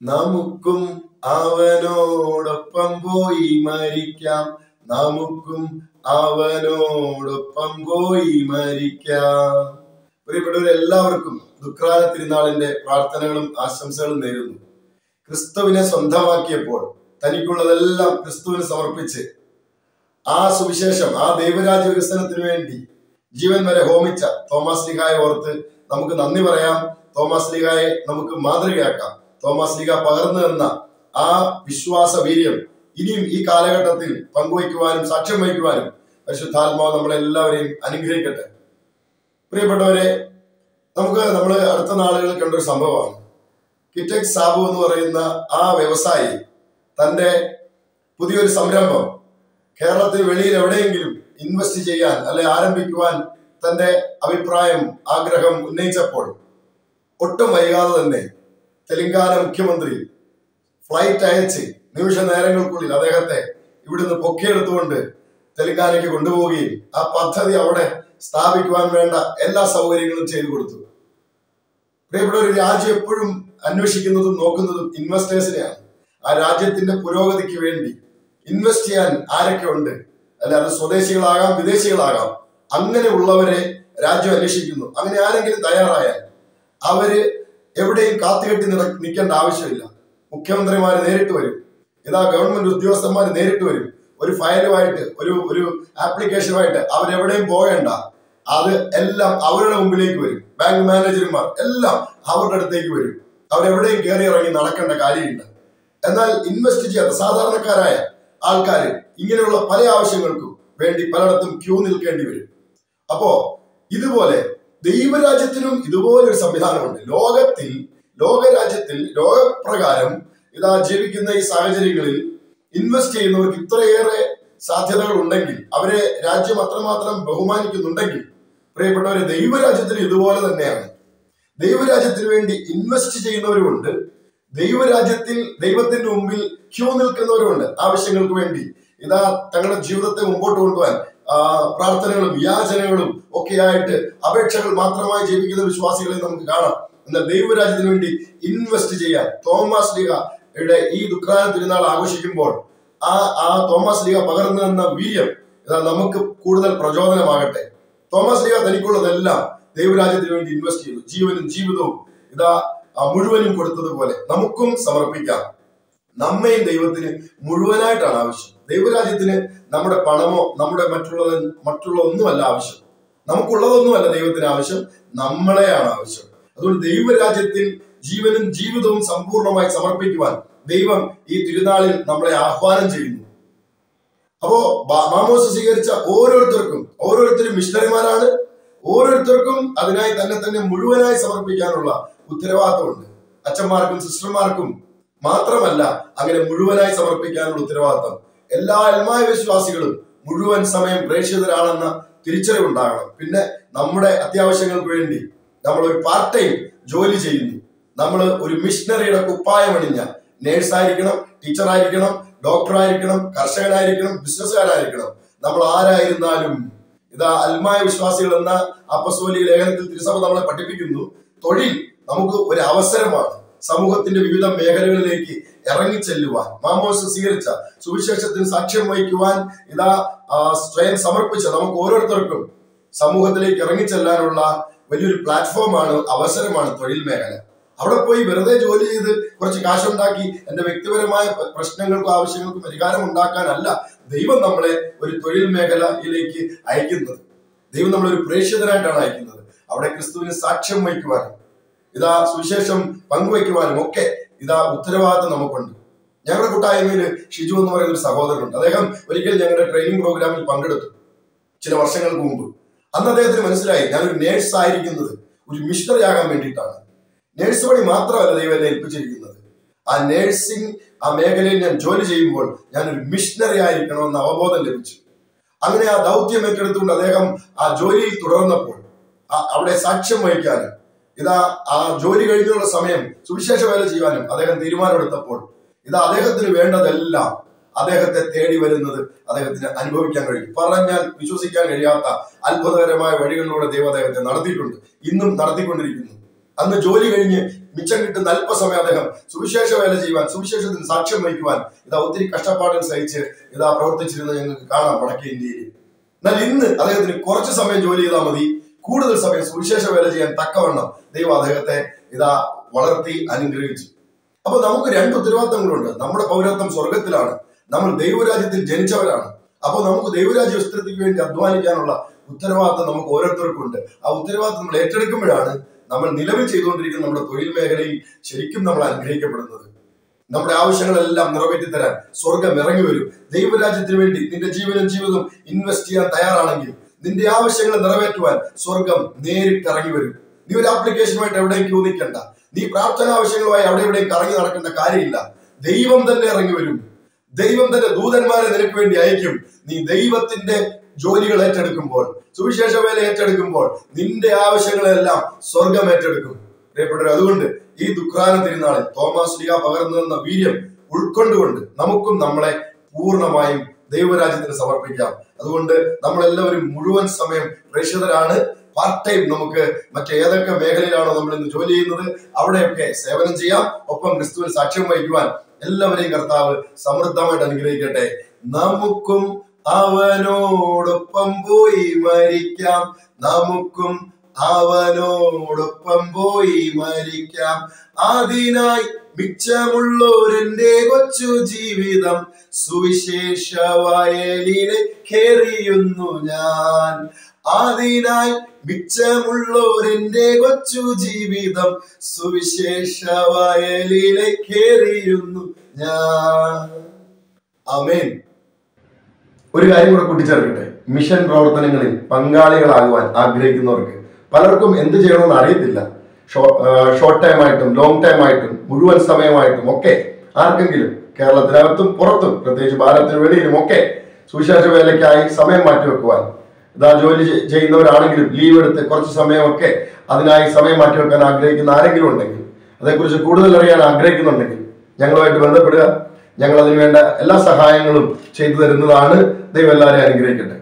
നമുക്കും അവനോടൊപ്പം പോയി മരിക്കാം. നമുക്കും അവനോടൊപ്പം പോയി മരിക്കാം. പ്രിയപ്പെട്ടവരെല്ലാവർക്കും ദുഃഖാന തിരുനാളിന്റെ പ്രാർത്ഥനകളും ആശംസകളും നേരുന്നു. ക്രിസ്തുവിനെ സ്വന്തമാക്കിയപ്പോൾ തനിക്കുള്ളതെല്ലാം ക്രിസ്തുവിന് സമർപ്പിച്ച് ആ സുവിശേഷം, ആ ദൈവരാജ്യ വികസനത്തിന് വേണ്ടി ജീവൻ വരെ ഹോമിച്ച തോമസ് ലീഹായെ ഓർത്ത് നമുക്ക് നന്ദി പറയാം. തോമസ് ലീഹായെ നമുക്ക് മാതൃകയാക്കാം. തോമസ് ലീഹ പകർന്നു തന്ന ആ വിശ്വാസ വീര്യം ഇനിയും ഈ കാലഘട്ടത്തിൽ പങ്കുവയ്ക്കുവാനും സാക്ഷ്യം വഹിക്കുവാനും പരിശുദ്ധാത്മാവ് നമ്മളെല്ലാവരെയും അനുഗ്രഹിക്കട്ടെ. പ്രിയപ്പെട്ടവരെ, നമ്മൾ അടുത്ത നാളുകളിൽ കണ്ടൊരു സംഭവമാണ്. കിറ്റക് സാബു എന്ന് പറയുന്ന ആ വ്യവസായി തന്റെ പുതിയൊരു സംരംഭം കേരളത്തിൽ വെളിയിൽ എവിടെയെങ്കിലും ഇൻവെസ്റ്റ് ചെയ്യാൻ അല്ലെ ആരംഭിക്കുവാൻ തന്റെ അഭിപ്രായം, ആഗ്രഹം ഉന്നയിച്ചപ്പോൾ ഒട്ടും വൈകാതെ തന്നെ തെലങ്കാന മുഖ്യമന്ത്രി ഫ്ലൈറ്റ് അയച്ച് നിമിഷ നേരങ്ങൾക്കുള്ളിൽ അദ്ദേഹത്തെ ഇവിടുന്ന് പൊക്കിയെടുത്തുകൊണ്ട് തെലങ്കാനയ്ക്ക് കൊണ്ടുപോവുകയും ആ പദ്ധതി അവിടെ സ്ഥാപിക്കുവാൻ വേണ്ട എല്ലാ സൗകര്യങ്ങളും ചെയ്തു കൊടുത്തു. പ്രിയപ്പെട്ട, ഒരു രാജ്യം എപ്പോഴും അന്വേഷിക്കുന്നതും നോക്കുന്നതും ഇൻവെസ്റ്റേഴ്സിനെയാണ്. ആ രാജ്യത്തിന്റെ പുരോഗതിക്ക് വേണ്ടി ഇൻവെസ്റ്റ് ചെയ്യാൻ ആരൊക്കെ ഉണ്ട്, അല്ലെ അത് സ്വദേശികളാകാം വിദേശികളാകാം, അങ്ങനെയുള്ളവരെ രാജ്യം അന്വേഷിക്കുന്നു. അങ്ങനെ ആരെങ്കിലും തയ്യാറായാൽ അവര് എവിടെയും കാത്തുകെട്ടി നിൽക്കേണ്ട ആവശ്യമില്ല. മുഖ്യമന്ത്രിമാര് നേരിട്ട് വരും, ഗവൺമെന്റ് ഉദ്യോഗസ്ഥന്മാർ നേരിട്ട് വരും. ഒരു ഫയലുമായിട്ട്, ഒരു ആപ്ലിക്കേഷനുമായിട്ട് അവരെവിടെയും പോകേണ്ട. അത് എല്ലാം അവരുടെ മുമ്പിലേക്ക് വരും. ബാങ്ക് മാനേജർമാർ എല്ലാം അവരുടെ അടുത്തേക്ക് വരും. അവരെവിടെയും കയറി ഇറങ്ങി നടക്കേണ്ട കാര്യമില്ല. എന്നാൽ ഇൻവെസ്റ്റ് ചെയ്യാത്ത സാധാരണക്കാരായ ആൾക്കാർ ഇങ്ങനെയുള്ള പല ആവശ്യങ്ങൾക്കും വേണ്ടി പലയിടത്തും ക്യൂ നിൽക്കേണ്ടി വരും. അപ്പോ ഇതുപോലെ ദൈവരാജ്യത്തിനും ഇതുപോലൊരു സംവിധാനമുണ്ട്. ലോകരാജ്യത്തിൽ ലോകപ്രകാരം ജീവിക്കുന്ന ഈ സാഹചര്യങ്ങളിൽ ഇൻവെസ്റ്റ് ചെയ്യുന്നവർക്ക് ഇത്രയേറെ സാധ്യതകൾ ഉണ്ടെങ്കിൽ, അവരെ രാജ്യം അത്രമാത്രം ബഹുമാനിക്കുന്നുണ്ടെങ്കിൽ, പ്രിയപ്പെട്ടവരെ, ദൈവരാജ്യത്തിന് ഇതുപോലെ തന്നെയാണ്. ദൈവരാജ്യത്തിന് വേണ്ടി ഇൻവെസ്റ്റ് ചെയ്യുന്നവരുമുണ്ട്, ദൈവരാജ്യത്തിൽ ദൈവത്തിന്റെ മുമ്പിൽ ക്യൂ നിൽക്കുന്നവരുമുണ്ട്. ആവശ്യങ്ങൾക്ക് വേണ്ടി തങ്ങളുടെ ജീവിതത്തെ മുമ്പോട്ട് കൊണ്ടുപോകാൻ പ്രാർത്ഥനകളും യാചനകളും ഒക്കെയായിട്ട് അപേക്ഷകൾ മാത്രമായി ജീവിക്കുന്ന വിശ്വാസികളെ നമുക്ക് കാണാം. എന്നാൽ ദൈവരാജ്യത്തിന് വേണ്ടി ഇൻവെസ്റ്റ് ചെയ്യാൻ തോമസ് ലീഹയുടെ ഈ ദുഃഖാന തിരുനാൾ ആഘോഷിക്കുമ്പോൾ ആ തോമസ് ലീഹ പകർന്നു തന്ന വീര്യം നമുക്ക് കൂടുതൽ പ്രചോദനമാകട്ടെ. തോമസ് ലീഹ തനിക്കുള്ളതെല്ലാം ദൈവരാജ്യത്തിന് വേണ്ടി ഇൻവെസ്റ്റ് ചെയ്തു. ജീവനും ജീവിതവും മുഴുവനും കൊടുത്തതുപോലെ നമുക്കും സമർപ്പിക്കാം. നമ്മയും ദൈവത്തിന് മുഴുവനായിട്ടാണ് ആവശ്യം. ദൈവരാജ്യത്തിന് നമ്മുടെ പണമോ നമ്മുടെ മറ്റുള്ള ഒന്നുമല്ല ആവശ്യം. നമുക്കുള്ളതൊന്നുമല്ല ദൈവത്തിന് ആവശ്യം, നമ്മളെയാണ് ആവശ്യം. അതുകൊണ്ട് ദൈവരാജ്യത്തിൽ ജീവനും ജീവിതവും സമ്പൂർണമായി സമർപ്പിക്കുവാൻ ദൈവം ഈ തിരുനാളിൽ നമ്മളെ ആഹ്വാനം ചെയ്യുന്നു. അപ്പോ മാമോസ് സ്വീകരിച്ച ഓരോരുത്തരും മിഷണറിമാരാണ്. ഓരോരുത്തർക്കും അതിനായി തന്നെ മുഴുവനായി സമർപ്പിക്കാനുള്ള ഉത്തരവാദിത്തമുണ്ട്. അച്ഛന്മാർക്കും സിസ്റ്റർമാർക്കും മാത്രമല്ല അങ്ങനെ മുഴുവനായി സമർപ്പിക്കാനുള്ള ഉത്തരവാദിത്തം എല്ലാ ആത്മായ വിശ്വാസികളും മുഴുവൻ സമയം പ്രേക്ഷിതരാണെന്ന തിരിച്ചറിവുണ്ടാകണം. പിന്നെ നമ്മുടെ അത്യാവശ്യങ്ങൾക്ക് വേണ്ടി നമ്മൾ ഒരു പാർട്ട് ടൈം ജോലി ചെയ്യുന്നു. നമ്മൾ ഒരു മിഷണറിയുടെ കുപ്പായമണിഞ്ഞ നേഴ്സായിരിക്കണം, ടീച്ചറായിരിക്കണം, ഡോക്ടറായിരിക്കണം, കർഷകനായിരിക്കണം, ബിസിനസ്സുകാരായിരിക്കണം. നമ്മൾ ആരായിരുന്നാലും ആത്മായ വിശ്വാസികൾ എന്ന അപ്പസ്തോലിക ലേഖനത്തിൽ തിരുസഭ നമ്മളെ പഠിപ്പിക്കുന്നു. തൊഴിൽ നമുക്ക് ഒരു അവസരമാണ്. സമൂഹത്തിന്റെ വിവിധ മേഖലകളിലേക്ക് ഇറങ്ങിച്ചെല്ലുവാൻ, മാമോസ് സ്വീകരിച്ച സുവിശേഷത്തിന് സാക്ഷ്യം വഹിക്കുവാൻ സ്വയം സമർപ്പിച്ച നമുക്ക് ഓരോരുത്തർക്കും സമൂഹത്തിലേക്ക് ഇറങ്ങിച്ചെല്ലാനുള്ള വലിയൊരു പ്ലാറ്റ്ഫോമാണ്, അവസരമാണ് തൊഴിൽ മേഖല. അവിടെ പോയി വെറുതെ ജോലി ചെയ്ത് കുറച്ച് കാശുണ്ടാക്കി എന്റെ വ്യക്തിപരമായ പ്രശ്നങ്ങൾക്കും ആവശ്യങ്ങൾക്കും പരിഹാരം ഉണ്ടാക്കാനല്ല ദൈവം നമ്മളെ ഒരു തൊഴിൽ മേഖലയിലേക്ക് അയക്കുന്നത്. ദൈവം നമ്മളെ ഒരു പ്രേക്ഷിതനായിട്ടാണ് അയക്കുന്നത്. അവിടെ ക്രിസ്തുവിന് സാക്ഷ്യം വഹിക്കുവാനും സുവിശേഷം പങ്കുവയ്ക്കുവാനും ഒക്കെ ഉത്തരവാദിത്വം നമുക്കുണ്ട്. ഞങ്ങളുടെ കൂട്ടായ്മയിൽ ഷിജു എന്ന് പറയുന്ന ഒരു സഹോദരനുണ്ട്. അദ്ദേഹം ഒരിക്കൽ ഞങ്ങളുടെ ട്രെയിനിങ് പ്രോഗ്രാമിൽ പങ്കെടുത്തു ചില വർഷങ്ങൾക്ക് മുമ്പ്. അന്ന് അദ്ദേഹത്തിന് മനസ്സിലായി, ഞാനൊരു നേഴ്സ് ആയിരിക്കുന്നത് ഒരു മിഷണറി ആകാൻ വേണ്ടിയിട്ടാണ്. നേഴ്സ് പണി മാത്രമല്ല ദൈവം എന്നെ ഏൽപ്പിച്ചിരിക്കുന്നത്. ആ നേഴ്സിംഗ് മേഖലയിൽ ഞാൻ ജോലി ചെയ്യുമ്പോൾ ഞാനൊരു മിഷണറി ആയിരിക്കണമെന്ന് അവബോധം ലഭിച്ചു. അങ്ങനെ ആ ദൗത്യം ഏറ്റെടുത്തുകൊണ്ട് അദ്ദേഹം ആ ജോലിയിൽ തുടർന്നപ്പോൾ അവിടെ സാക്ഷ്യം വഹിക്കാനും ആ ജോലി കഴിഞ്ഞുള്ള സമയം സുവിശേഷ വേല ചെയ്യുവാനും അദ്ദേഹം തീരുമാനമെടുത്തപ്പോൾ അദ്ദേഹത്തിന് വേണ്ടതെല്ലാം അദ്ദേഹത്തെ തേടി വരുന്നത് അദ്ദേഹത്തിന് അനുഭവിക്കാൻ കഴിയും. പറഞ്ഞാൽ വിശ്വസിക്കാൻ കഴിയാത്ത അത്ഭുതകരമായ വഴികളിലൂടെ ദൈവം അദ്ദേഹത്തെ നടത്തിയിട്ടുണ്ട്, ഇന്നും നടത്തിക്കൊണ്ടിരിക്കുന്നു. അന്ന് ജോലി കഴിഞ്ഞ് മിച്ചം കിട്ടുന്ന അല്പസമയം അദ്ദേഹം സുവിശേഷ വേല ചെയ്യുവാൻ, സുവിശേഷത്തിന് സാക്ഷ്യം വഹിക്കുവാൻ ഒത്തിരി കഷ്ടപ്പാടുകൾ സഹിച്ച് പ്രവർത്തിച്ചിരുന്നത് ഞങ്ങൾക്ക് കാണാം വടക്കേ ഇന്ത്യയിൽ. എന്നാൽ ഇന്ന് അദ്ദേഹത്തിന് കുറച്ച് സമയം ജോലി ചെയ്താൽ മതി, കൂടുതൽ സമയം സുവിശേഷ വേല ചെയ്യാൻ തക്കവണ്ണം ദൈവം അദ്ദേഹത്തെ വളർത്തി അനുഗ്രഹിച്ചു. അപ്പൊ നമുക്ക് രണ്ട് ഉത്തരവാദിത്തങ്ങളുണ്ട്. നമ്മുടെ പൗരത്വം സ്വർഗത്തിലാണ്, നമ്മൾ ദൈവരാജ്യത്തിൽ ജനിച്ചവരാണ്. അപ്പൊ നമുക്ക് ദൈവരാജ്യ വിസ്തൃതിക്ക് വേണ്ടി അധ്വാനിക്കാനുള്ള ഉത്തരവാദിത്തം നമുക്ക് ഓരോരുത്തർക്കും ഉണ്ട്. ആ ഉത്തരവാദിത്തം നമ്മൾ ഏറ്റെടുക്കുമ്പോഴാണ് നമ്മൾ നിലവിൽ ചെയ്തുകൊണ്ടിരിക്കുന്ന നമ്മുടെ തൊഴിൽ മേഖലയിൽ ശരിക്കും നമ്മൾ അനുഗ്രഹിക്കപ്പെടുന്നത്. നമ്മുടെ ആവശ്യങ്ങളെല്ലാം നിറവേറ്റി തരാൻ സ്വർഗം ഇറങ്ങി വരും. ദൈവരാജ്യത്തിന് വേണ്ടി നിന്റെ ജീവനും ജീവിതവും ഇൻവെസ്റ്റ് ചെയ്യാൻ തയ്യാറാണെങ്കിൽ നിന്റെ ആവശ്യങ്ങൾ നിറവേറ്റുവാൻ സ്വർഗം നേരിട്ട് ഇറങ്ങി വരും. നീ ഒരു ആപ്ലിക്കേഷനുമായിട്ട് എവിടെയും ക്യൂ നിൽക്കണ്ട, നീ പ്രാർത്ഥന ആവശ്യങ്ങളുമായി അവിടെ എവിടെയും കറങ്ങി നടക്കേണ്ട കാര്യമില്ല. ദൈവം തന്നെ ഇറങ്ങി വരും. ദൈവം തന്നെ ദൂതന്മാരെ നിനക്ക് വേണ്ടി അയക്കും. നീ ദൈവത്തിന്റെ ജോലികൾ ഏറ്റെടുക്കുമ്പോൾ, സുവിശേഷ വേല ഏറ്റെടുക്കുമ്പോൾ നിന്റെ ആവശ്യങ്ങളെല്ലാം സ്വർഗം ഏറ്റെടുക്കും. പ്രിയപ്പെട്ടവർ, അതുകൊണ്ട് ഈ ദുഃഖാന തിരുനാളിൽ തോമാസ് ശ്ലീഹ പകർന്നു തന്ന വീര്യം ഉൾക്കൊണ്ടുകൊണ്ട് നമുക്കും നമ്മളെ പൂർണ്ണമായും ദൈവരാജ്യത്തിന് സമർപ്പിക്കാം. അതുകൊണ്ട് നമ്മളെല്ലാവരും മുഴുവൻ സമയം പ്രേക്ഷിതരാണ്. പാർട്ട് ടൈം നമുക്ക് മറ്റേതൊക്കെ മേഖലയിലാണോ നമ്മൾ ഇന്ന് ജോലി ചെയ്യുന്നത് അവിടെയൊക്കെ സേവനം ചെയ്യാം. ഒപ്പം ക്രിസ്തുവിൽ സാക്ഷ്യം വഹിക്കുവാൻ എല്ലാവരെയും കർത്താവ് സമൃദ്ധമായിട്ട് അനുഗ്രഹിക്കട്ടെ. നമുക്കും അവനോടൊപ്പം പോയി മരിക്കാം, നമുക്കും അവനോടൊപ്പം പോയി മരിക്കാം. അതിനായി മിച്ചമുള്ളോരെന്റെ കൊച്ചു ജീവിതം സുവിശേഷ വയലിലേക്കെറിയുന്നു ഞാൻ. അതിനായി മിച്ചമുള്ളോരെന്റെ കൊച്ചു ജീവിതം സുവിശേഷ വയലിലേക്കെറിയുന്നു ഞാൻ. ആമേൻ. ഒരു കാര്യം കൂടെ കൂട്ടിച്ചേർക്കട്ടെ. മിഷൻ പ്രവർത്തനങ്ങളിൽ പങ്കാളികളാകുവാൻ ആഗ്രഹിക്കുന്നവർക്ക് പലർക്കും എന്ത് ചെയ്യണമെന്ന് അറിയത്തില്ല. ഷോർട്ട് ടൈം ആയിട്ടും ലോങ് ടൈം ആയിട്ടും മുഴുവൻ സമയമായിട്ടും ഒക്കെ ആർക്കെങ്കിലും കേരളത്തിനകത്തും പുറത്തും പ്രത്യേകിച്ച് ഭാരതത്തിന് വെളിയിലും ഒക്കെ സുവിശേഷ വേലയ്ക്കായി സമയം മാറ്റിവെക്കുവാൻ, ജോലി ചെയ്യുന്നവരാണെങ്കിലും ലീവ് എടുത്ത് കുറച്ച് സമയമൊക്കെ അതിനായി സമയം മാറ്റിവെക്കാൻ ആഗ്രഹിക്കുന്ന ആരെങ്കിലും ഉണ്ടെങ്കിൽ, അതേക്കുറിച്ച് കൂടുതൽ അറിയാൻ ആഗ്രഹിക്കുന്നുണ്ടെങ്കിൽ ഞങ്ങളുമായിട്ട് ബന്ധപ്പെടുക. ഞങ്ങൾ അതിന് വേണ്ട എല്ലാ സഹായങ്ങളും ചെയ്തു തരുന്നതാണ്. ദൈവം എല്ലാവരെയും അനുഗ്രഹിക്കട്ടെ.